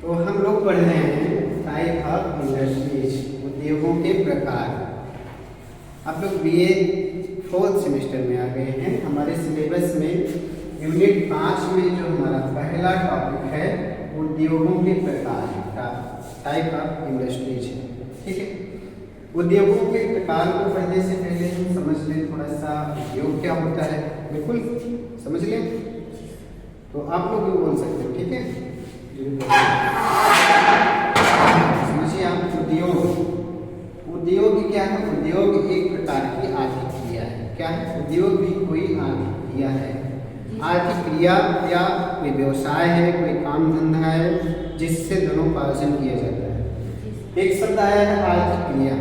तो हम लोग पढ़ रहे हैं टाइप ऑफ इंडस्ट्रीज, उद्योगों के प्रकार। आप लोग बीए 4th सेमेस्टर में आ गए हैं। हमारे सिलेबस में यूनिट 5 में जो हमारा पहला टॉपिक है उद्योगों के प्रकार का टाइप ऑफ इंडस्ट्रीज है। ठीक है, उद्योगों के प्रकार को पढ़ने से पहले हम समझ लें थोड़ा सा उद्योग क्या होता है। बिल्कुल समझ लें तो आप लोग भी बोल सकते हो। ठीक है, समझिए आप उद्योग क्या है? उद्योग एक प्रकार की आर्थिक क्रिया है। क्या है? उद्योग भी कोई आर्थिक क्रिया है। आर्थिक क्रिया या कोई व्यवसाय है, कोई काम धंधा है जिससे धनोपार्जन किया जाता है। एक शब्द आया है आर्थिक क्रिया।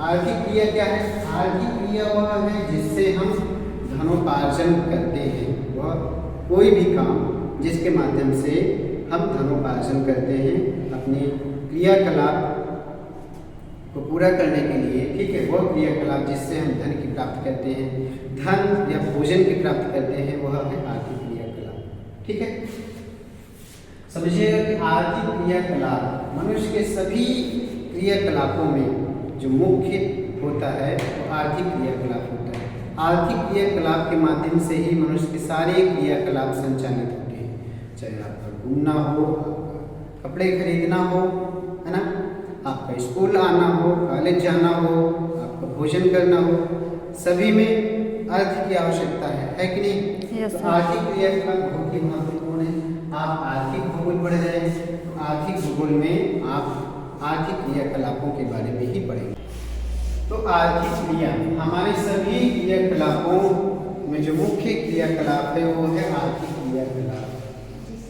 आर्थिक क्रिया क्या है? आर्थिक क्रिया वह है जिससे हम धनोपार्जन करते हैं। वह कोई भी काम जिसके माध्यम से हम धनोपार्जन करते हैं अपने क्रियाकलाप को पूरा करने के लिए। ठीक है, वह क्रियाकलाप जिससे हम धन की प्राप्त करते हैं, धन या भोजन की प्राप्त करते हैं, वह है आर्थिक क्रियाकलाप। ठीक है, समझिएगा कि आर्थिक क्रियाकलाप मनुष्य के सभी क्रियाकलापों में जो मुख्य होता है वो आर्थिक क्रियाकलाप होता है। आर्थिक क्रियाकलाप के माध्यम से ही मनुष्य के सारे क्रियाकलाप संचालित होते हैं। चाहे आपका घूमना हो, कपड़े खरीदना हो, है ना, आपका स्कूल आना हो, कॉलेज जाना हो, आपका भोजन करना हो, सभी में अर्थ की आवश्यकता है कि नहीं? yes, तो आर्थिक क्रियाकलाप बहुत ही महत्वपूर्ण है। आप आर्थिक भूगोल पढ़ रहे हैं तो आर्थिक भूगोल में आप आर्थिक क्रियाकलापों के बारे में ही पढ़ेंगे। तो आर्थिक क्रिया हमारे सभी क्रियाकलापों में जो मुख्य क्रियाकलाप है वो है आर्थिक क्रियाकलाप।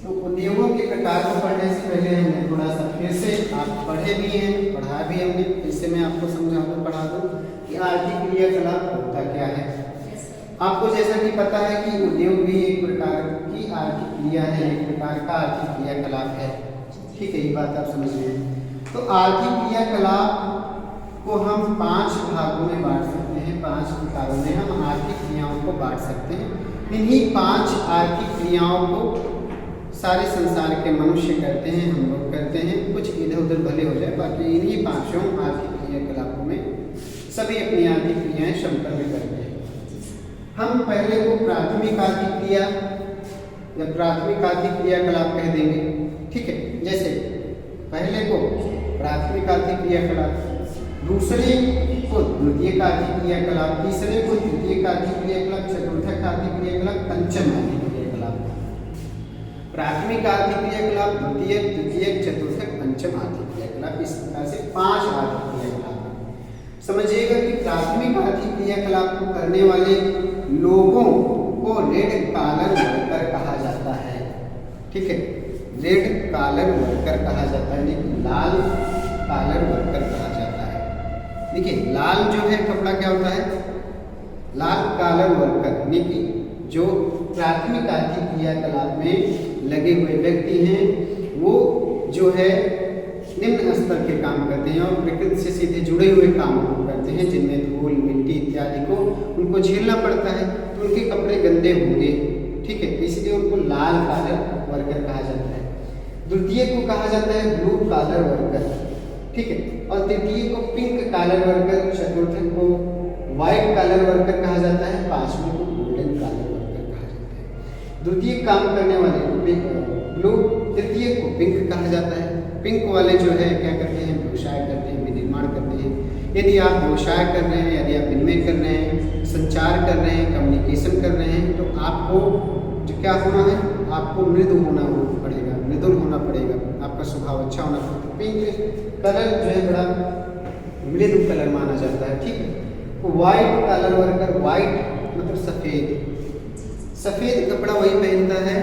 तो उद्योगों के प्रकार को पढ़ने से पहले हमने थोड़ा सा फिर से, आप पढ़े भी हैं, पढ़ा भी हमने, फिर से मैं आपको समझा दूँ, पढ़ा दूँ कि आर्थिक क्रियाकलाप होता क्या है। आपको जैसा कि पता है कि उद्योग भी एक प्रकार की आर्थिक क्रिया है, एक प्रकार का आर्थिक क्रियाकलाप है। ठीक है, ये बात आप समझ लें। तो आर्थिक क्रियाकलाप को हम 5 भागों में बांट सकते हैं। 5 प्रकारों में हम आर्थिक क्रियाओं को बांट सकते हैं। इन्हीं 5 आर्थिक क्रियाओं को सारे संसार के मनुष्य करते हैं, हम लोग करते हैं। कुछ इधर उधर भले हो जाए, बाकी इन्हीं 5 आर्थिक क्रियाकलापों में सभी अपनी आर्थिक क्रियाएं संपन्न करते हैं। हम पहले को प्राथमिक आर्थिक क्रिया या प्राथमिक आर्थिक क्रियाकलाप कह देंगे। ठीक है, जैसे पहले को प्राथमिक आर्थिक क्रियाकलाप, दूसरे को द्वितीयक आर्थिक क्रियाकलाप, तीसरे को तृतीयक आर्थिक क्रियाकलाप, चतुर्थक आर्थिक क्रियाकलाप, पंचम आर्थिक क्रियाकलाप। प्राथमिक आर्थिक क्रियाकलाप, द्वितीयक, तृतीयक, चतुर्थक, पंचम आर्थिक क्रियाकलाप, इस प्रकार से 5 आर्थिक क्रियाकलाप। समझिएगा कि प्राथमिक आर्थिक क्रियाकलाप को करने वाले लोगों को रेड कॉलर वर्कर कहा जाता है। ठीक है, रेड कॉलर वर्कर कहा जाता है, लेकिन लाल कॉलर वर्कर कहा जाता है। देखिए, लाल जो है कपड़ा क्या होता है? लाल कॉलर वर्कर, यानी कि जो प्राथमिक आर्थिक क्रियाकलाप में लगे हुए व्यक्ति हैं, वो जो है निम्न स्तर के काम करते हैं और प्रकृति से सीधे जुड़े हुए काम करते हैं, जिनमें धूल, मिट्टी इत्यादि को उनको झेलना पड़ता है, तो उनके कपड़े गंदे होंगे। ठीक है, इसलिए उनको लाल कॉलर वर्कर कहा जाता है। द्वितीय को कहा जाता है ब्लू कॉलर वर्कर। ठीक है, और तृतीय को पिंक कॉलर वर्कर, चतुर्थ को व्हाइट कॉलर वर्कर कहा जाता है, पांचवें को गोल्डन कॉलर वर्कर कहा जाता है। द्वितीय काम करने वाले को ब्लू, तृतीय को पिंक कहा जाता है। पिंक वाले जो है क्या करते हैं? व्यवसाय करते हैं, विनिर्माण करते हैं। यदि आप व्यवसाय कर रहे हैं, यदि आप विनिमय कर रहे हैं, संचार कर रहे हैं, कम्युनिकेशन कर रहे हैं, तो आपको जो क्या होना है? आपको मृदु होना पड़ेगा, मृदुल होना पड़ेगा, आपका स्वभाव अच्छा होना पड़ेगा। पिंक कलर जो है बड़ा मृदु कलर माना जाता है। ठीक है, तो व्हाइट कॉलर वर्कर, व्हाइट मतलब सफ़ेद, सफ़ेद कपड़ा वही पहनता है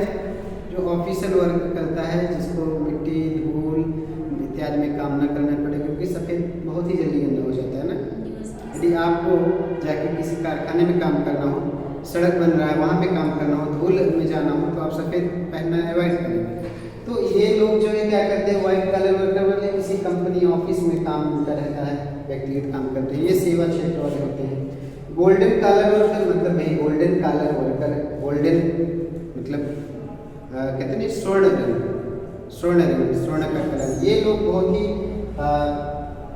जो ऑफिशियल वर्क करता है, जिसको मिट्टी, धूल इत्यादि में काम न करना पड़े, क्योंकि सफ़ेद बहुत ही जल्दी गंदा हो जाता है ना। यदि आपको जाके किसी कारखाने में काम करना हो, सड़क बन रहा है वहाँ पे काम करना हो, धूल में जाना हो, तो आप सफ़ेद पहनना अवॉइड करेंगे। तो ये लोग जो है क्या करते हैं? व्हाइट कॉलर वर्कर वाले किसी कंपनी ऑफिस में काम मिलता रहता है, व्यक्तिगत काम करते हैं, ये सेवा क्षेत्र वाले होते हैं। गोल्डन कॉलर वर्कर मतलब भाई गोल्डन कॉलर वर्कर, गोल्डन मतलब कहते हैं स्वर्ण रंग, स्वर्ण का कलर, ये लोग बहुत ही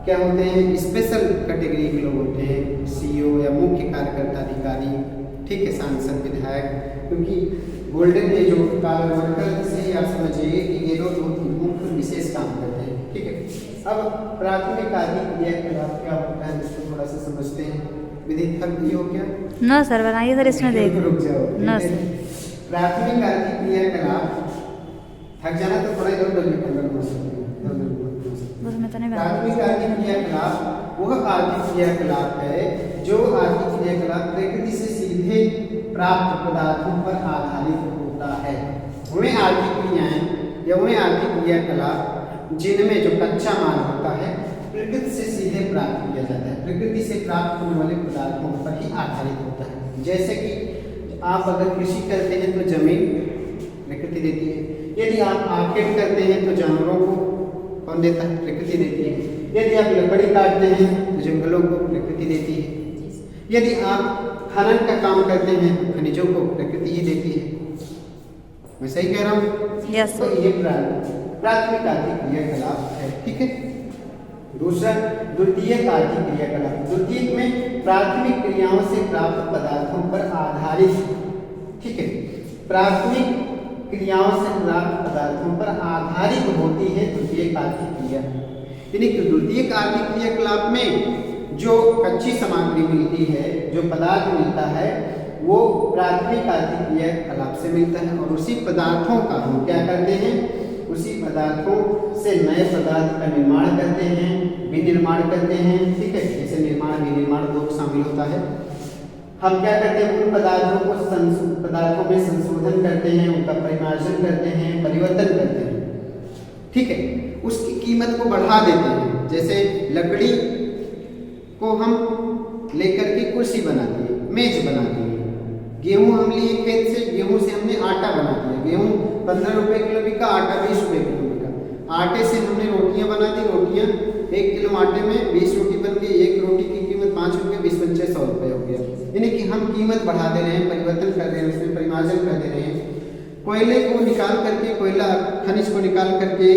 क्या होते हैं, स्पेशल कैटेगरी के लोग होते हैं, सीईओ या मुख्य कार्यकर्ता अधिकारी, ठीक है, सांसद विधायक, क्योंकि गोल्डन ये जो कॉलर वर्कर से ही आप समझिए कि ये लोग बहुत ही मुख्य विशेष काम करते हैं, ठीक है। अब प्राथमिक आर्थिक क्रियाकलाप क्या होता है इसको थोड़ा सा समझते हैं। विधि थक गई हो क्या? नो सर, बनाइए सर, इसमें देख रुक जाओ। No sir. प्राथमिक आर्थिक क्रियाकलाप, थक जाना तो थोड़ा इधर उधर भी करना हो सकता है। उसमें तो नहीं बना। प्राथमिक आर्थिक क्रियाकलाप वह आर्थिक क्रियाकलाप है जो आर्थिक क्रियाकलाप प्रकृति से सीधे प्राप्त पदार्थों पर आधारित होता है। वह आर्थिक क्रियाएं या वह आर्थिक क्रियाकलाप जिनमें जो कच्चा माल होता है प्रकृति से सीधे प्राप्त किया जाता है, प्रकृति से प्राप्त होने वाले पदार्थों पर ही आधारित होता है। जैसे कि आप अगर कृषि करते हैं तो जमीन प्रकृति देती है, यदि आप मार्केट करते हैं तो जानवरों को कौन देता है? प्रकृति देती है। यदि आप लकड़ी काटते हैं तो जंगलों को प्रकृति देती है। यदि आप खनन का काम करते हैं तो खनिजों को प्रकृति ही देती है। मैं सही कह रहा हूँ? यस। तो ये प्राथमिक आर्थिक क्रियाकलाप है, ठीक है। दूसरा द्वितीयक आर्थिक क्रियाकलाप, द्वितीयक में प्राथमिक क्रियाओं से प्राप्त पदार्थों पर आधारित, ठीक है, प्राथमिक क्रियाओं से प्राप्त पदार्थों पर आधारित होती है द्वितीयक आर्थिक क्रिया। यानी कि द्वितीयक आर्थिक क्रियाकलाप में जो कच्ची सामग्री मिलती है, जो पदार्थ मिलता है, वो प्राथमिक आर्थिक क्रियाकलाप से मिलता है, और उसी पदार्थों का हम क्या करते हैं, उसी पदार्थों से नए पदार्थ का निर्माण करते हैं, विनिर्माण करते हैं, ठीक है। जैसे निर्माण विनिर्माण दो शामिल होता है। हम क्या करते हैं, उन पदार्थों में संशोधन करते हैं, उनका परिमार्जन करते हैं, परिवर्तन करते हैं, ठीक है, उसकी कीमत को बढ़ा देते हैं। जैसे लकड़ी को हम लेकर के कुर्सी बना दिए, मेज बना दिए। गेहूं हम लिए खेत से, गेहूं से हमने आटा बना दिया, गेहूं 15 रुपए किलो बिका, आटा 20 रुपए किलो बिका। आटे से हमने रोटियां बना दी, रोटियां 1 किलो आटे में 20 रोटी बन गई, एक रोटी की कीमत 5 रुपये, 20 पंचे 100 रुपये हो गया। यानी कि हम कीमत बढ़ा दे रहे हैं, परिवर्तन कर रहे हैं, उसमें परिमार्जन कर दे रहे हैं। कोयले को निकाल करके, कोयला खनिज को निकाल करके,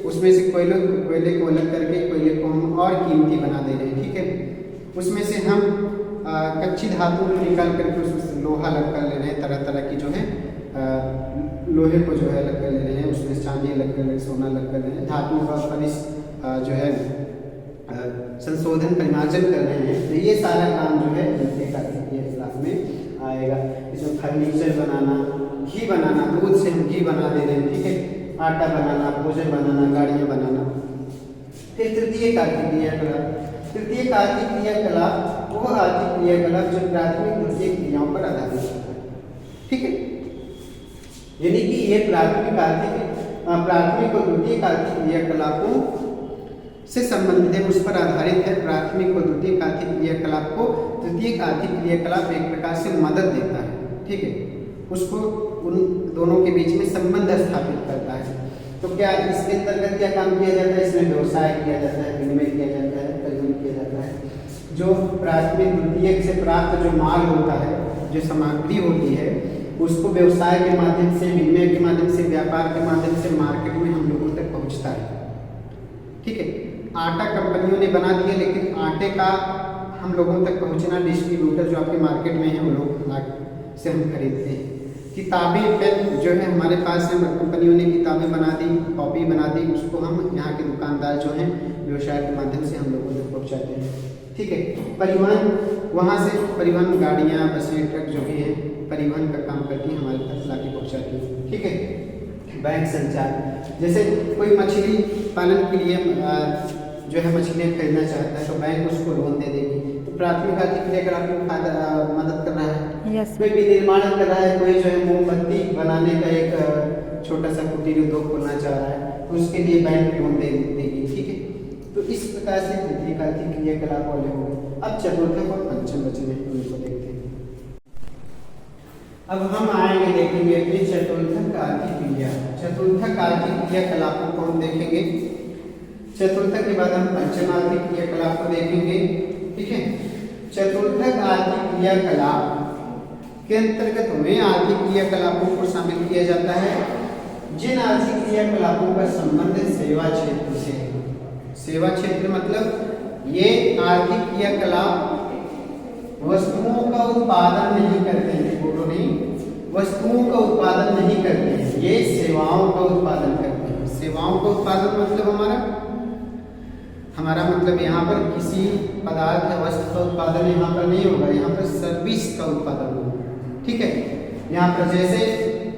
उसमें से कोयले को अलग करके कोयले को हम और कीमती बना दे रहे हैं, ठीक है। उसमें से हम कच्ची धातु को निकाल करके उसमें लोहा अलग कर ले रहे हैं, तरह तरह की जो है लोहे को जो है अलग कर ले रहे हैं, उसमें चांदी अलग कर ले रहे हैं, सोना अलग कर ले रहे हैं, धातुओं का खनिज जो है संशोधन परिमार्जन कर रहे हैं। तो ये सारा काम जो है द्वितीयक आर्थिक क्रियाकलाप में आएगा। इसमें फर्नीचर बनाना, घी बनाना, दूध से हम घी बना दे रहे हैं, ठीक है, आटा बनाना, भोजन बनाना, गाड़ियाँ बनाना। फिर तृतीयक आर्थिक क्रियाकलाप, तृतीयक आर्थिक क्रियाकलाप वह आर्थिक क्रियाकलाप जो प्राथमिक द्वितीयक क्रियाओं पर आधारित होता है, ठीक है। यानी कि ये प्राथमिक और द्वितीयक आर्थिक क्रियाकलापों से संबंधित है, उस पर आधारित है। प्राथमिक और द्वितीयक आर्थिक क्रियाकलाप को तृतीयक आर्थिक क्रियाकलाप एक प्रकार से मदद देता है, ठीक है, उसको उन दोनों के बीच में संबंध स्थापित करता है। तो क्या इसके अंतर्गत क्या काम किया जाता है? इसमें व्यवसाय किया जाता है, विनिमय किया जाता है, परिवहन किया जाता है। जो प्राथमिक द्वितीयक से प्राप्त जो माल होता है, जो सामग्री होती है, उसको व्यवसाय के माध्यम से, विनिमय के माध्यम से, व्यापार के माध्यम से मार्केट में हम लोगों तक पहुंचता है, ठीक है। आटा कंपनियों ने बना दिया, लेकिन आटे का हम लोगों तक पहुंचना, डिस्ट्रीब्यूटर जो आपके मार्केट में है, वो लोग से हम खरीदते हैं। किताबें, पेन जो है हमारे पास है, कंपनियों ने किताबें बना दी, कॉपी बना दी, उसको हम यहाँ के दुकानदार जो हैं व्यवसाय के माध्यम से हम लोगों तक पहुँचाते हैं, ठीक है। परिवहन, वहाँ से परिवहन, गाड़ियाँ, बसें, ट्रक जो भी है परिवहन का काम करती हैं, हमारे तक लाके पहुँचाती है, ठीक है। बैंक संचार, जैसे कोई मछली पालन के लिए जो है मछलियाँ खरीदना चाहता है तो बैंक उसको लोन दे देगी, तो प्राथमिक आर्थिक क्रियाकलाप में मदद कर रहा है। yes. कोई विनिर्माण कर रहा है, कोई जो है मोमबत्ती बनाने का एक छोटा सा कुटीर उद्योग खोलना चाह रहा है, तो उसके लिए बैंक लोन देगी, ठीक है। तो इस प्रकार से तृतीयक आर्थिक क्रियाकलाप वाले हो गए। अब चतुर्थक और पंचम बचे हैं, उनको देखते हैं। अब हम आएंगे, देखेंगे कि चतुर्थक आर्थिक क्रिया, चतुर्थक आर्थिक क्रियाकलापों को हम देखेंगे। चतुर्थक के बाद हम पंचम आर्थिक क्रियाकलाप को देखेंगे, ठीक है। चतुर्थक आर्थिक क्रियाकलाप के अंतर्गत वे आर्थिक क्रियाकलापों को शामिल किया जाता है जिन आर्थिक क्रियाकलापों का संबंध सेवा क्षेत्र से है। सेवा क्षेत्र मतलब ये आर्थिक क्रियाकलाप वस्तुओं का उत्पादन नहीं करते हैं, बोलो नहीं, वस्तुओं का उत्पादन नहीं करते हैं, ये सेवाओं का उत्पादन करते हैं। सेवाओं का उत्पादन मतलब हमारा मतलब यहाँ पर किसी पदार्थ या वस्तु का उत्पादन यहाँ पर नहीं होगा, यहाँ पर सर्विस का उत्पादन होगा। ठीक है, यहाँ पर जैसे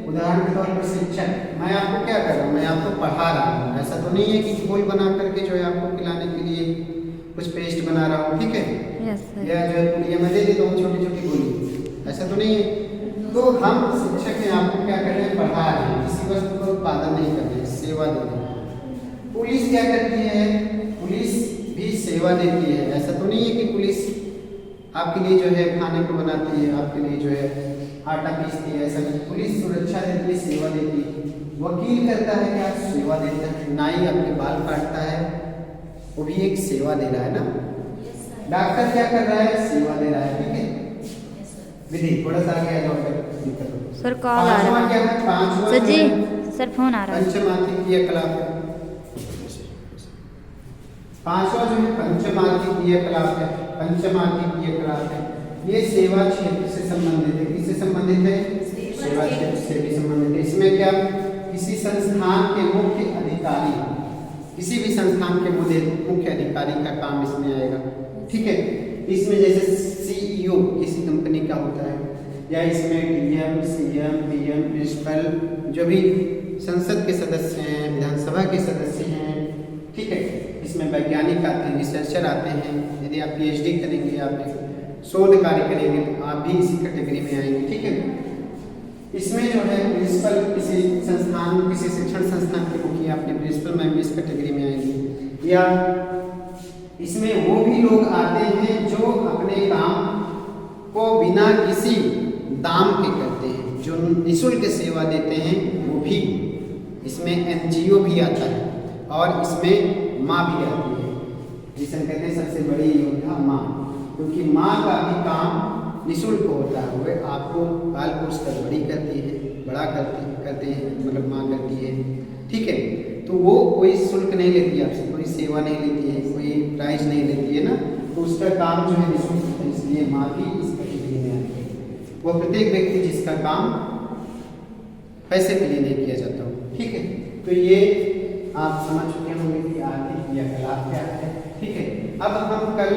उदाहरण के तौर पर शिक्षक, मैं आपको क्या कर रहा हूँ, मैं आपको पढ़ा रहा हूँ। ऐसा तो नहीं है कि घोल बना करके जो है आपको खिलाने के लिए कुछ पेस्ट बना रहा हूँ, ठीक है, या जो है पुड़िया में दे देता हूँ छोटी छोटी गोली, ऐसा तो नहीं है। तो हम शिक्षक हैं, आपको क्या कर रहे हैं, पढ़ा रहे हैं, किसी वस्तु का उत्पादन नहीं कर रहे हैं, सेवा दे रहे हैं। पुलिस क्या करती है, पुलिस भी सेवा देती है। ऐसा तो नहीं है कि पुलिस आपके लिए जो है खाने को बनाती है, आपके लिए जो है आटा पीसती है, ऐसा नहीं। पुलिस सुरक्षा देती है, सेवा देती है। वकील करता है क्या, सेवा देता है। नाई आपके बाल काटता है, वो भी एक सेवा दे रहा है ना। डॉक्टर क्या कर रहा है, सेवा दे रहा है। ठीक है, विधि थोड़ा सा आगे आ जाओ सर, कॉल आ रहा है। क्या है, पांचवा सर जी, सर फोन आ रहा है। पंचमार्थिक क्रियाकलाप, पांचवा जो है पंचमार्थिक क्रियाकलाप है। पंचमार्थिक क्रियाकलाप है, ये सेवा क्षेत्र से संबंधित है। किससे संबंधित है, सेवा क्षेत्र से भी संबंधित है। इसमें क्या, किसी संस्थान के मुख्य अधिकारी, किसी भी संस्थान के मुख्य अधिकारी का काम इसमें आएगा। ठीक है, इसमें जैसे सीईओ किसी कंपनी का होता है, या इसमें डीएम, सीएम, पीएम, प्रिंसिपल, जो भी संसद के सदस्य हैं, विधानसभा के सदस्य हैं। ठीक है, इसमें वैज्ञानिक आते हैं, रिसर्चर आते हैं। यदि आप पीएचडी करेंगे, आप शोध कार्य करेंगे, तो आप भी इसी कैटेगरी में आएंगे। ठीक है, इसमें जो है प्रिंसिपल, किसी संस्थान, किसी शिक्षण संस्थान के मुखिया, अपने प्रिंसिपल मैम भी इस कैटेगरी में आएंगे। या इसमें वो भी लोग आते हैं जो अपने काम को बिना किसी दाम के करते हैं, जो निःशुल्क सेवा देते हैं, वो भी। इसमें एनजीओ भी आता है, और इसमें माँ भी आती है, जिसे कहते हैं सबसे बड़ी योद्धा माँ, क्योंकि माँ का भी काम निःशुल्क होता है। वह आपको पाल पोष कर बड़ी करती है, बड़ा करते हैं, मतलब माँ करती है। ठीक है, तो वो कोई शुल्क नहीं लेती आपसे, कोई सेवा नहीं लेती है, कोई प्राइस नहीं लेती है ना, तो उसका काम जो है निःशुल्क होता है। इसलिए माँ भी इस कैटेगरी में आती है। वो प्रत्येक व्यक्ति जिसका काम पैसे के लिए नहीं किया जाता हो। ठीक है, तो ये आप समझ चुके होंगे कि आर्थिक क्रियाकलाप क्या है। ठीक है, अब हम कल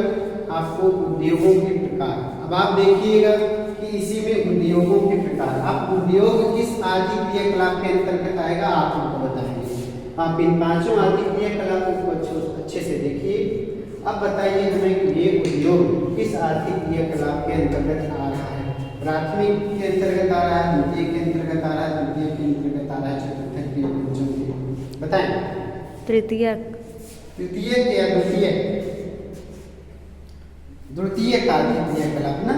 आपको उद्योगों के प्रकार, अब आप देखिएगा कि इसी में उद्योगों के प्रकार, आप उद्योग किस आर्थिक क्रियाकलाप के अंतर्गत आएगा, आप हमको बताएंगे। आप इन पांचों आर्थिक क्रियाकलापों को अच्छे से देखिए। अब बताइए हमें कि ये उद्योग किस आर्थिक क्रियाकलाप के अंतर्गत आ रहा है। प्राथमिक के अंतर्गत आ रहा है, द्वितीय के अंतर्गत आ रहा है, तृतीय के अंतर्गत आ रहा है, चतुर्थ के, बताएं। तृतीय, तृतीय या द्वितीय, द्वितीय आर्थिक क्रियाकलाप ना।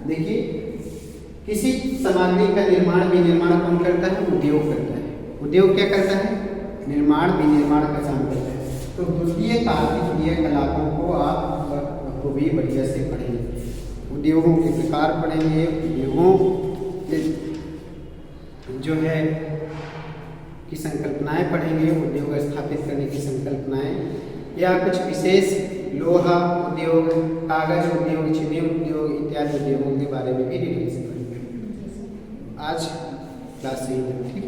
देखिए, किसी सामग्री का निर्माण विनिर्माण कौन करता है, उद्योग करता है। उद्योग क्या करता है, निर्माण विनिर्माण का काम करता है। तो द्वितीय आर्थिक क्रियाकलापों को आप भी बढ़िया से पढ़ेंगे। उद्योगों के प्रकार पढ़ेंगे, उद्योगों जो है की संकल्पनाएं पढ़ेंगे, उद्योग स्थापित करने की संकल्पनाएं, या कुछ विशेष लोहा उद्योग, कागज उद्योग, चीनी उद्योग इत्यादि उद्योगों के बारे में भी डिटेल से पढ़ेंगे। आज क्लास यही तक, ठीक है।